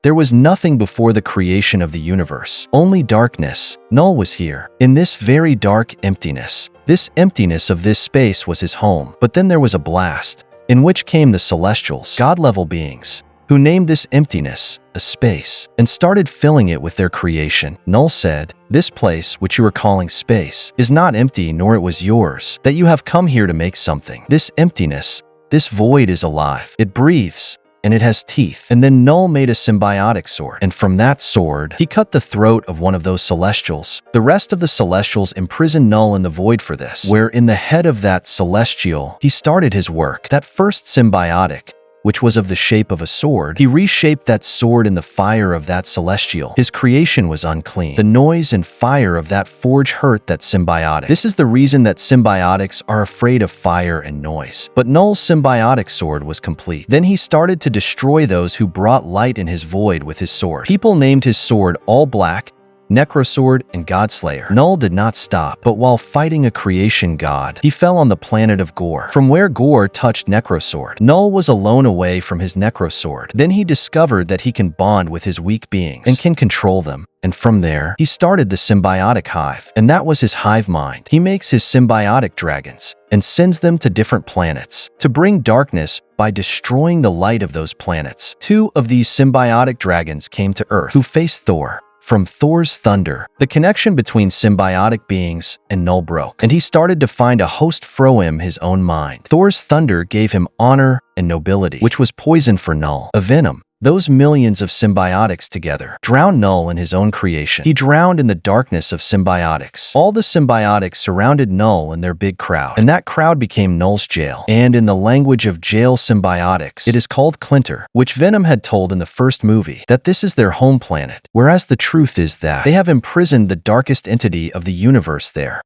There was nothing before the creation of the universe, only darkness. Knull was here, in this very dark emptiness. This emptiness of this space was his home. But then there was a blast, in which came the Celestials, God-level beings, who named this emptiness a space, and started filling it with their creation. Knull said, "This place, which you are calling space, is not empty, nor it was yours, that you have come here to make something. This emptiness, this void is alive. It breathes, and it has teeth." And then Knull made a symbiotic sword, and from that sword, he cut the throat of one of those Celestials. The rest of the Celestials imprisoned Knull in the void for this, where in the head of that Celestial, he started his work. That first symbiotic, which was of the shape of a sword, he reshaped that sword in the fire of that Celestial. His creation was unclean. The noise and fire of that forge hurt that symbiotic. This is the reason that symbiotics are afraid of fire and noise. But Knull's symbiotic sword was complete. Then he started to destroy those who brought light in his void with his sword. People named his sword All Black, Necrosword, and Godslayer. Knull did not stop, but while fighting a creation god, he fell on the planet of Gore. From where Gore touched Necrosword, Knull was alone away from his Necrosword. Then he discovered that he can bond with his weak beings and can control them. And from there, he started the symbiotic hive, and that was his hive mind. He makes his symbiotic dragons and sends them to different planets to bring darkness by destroying the light of those planets. 2 of these symbiotic dragons came to Earth, who faced Thor. From Thor's thunder, the connection between symbiotic beings and Knull broke, and he started to find a host fro him his own mind. Thor's thunder gave him honor and nobility, which was poison for Knull. A Venom, those millions of symbiotics together, drowned Knull in his own creation. He drowned in the darkness of symbiotics. All the symbiotics surrounded Knull and their big crowd, and that crowd became Knull's jail. And in the language of jail symbiotics, it is called Clinter, which Venom had told in the first movie that this is their home planet, whereas the truth is that they have imprisoned the darkest entity of the universe there.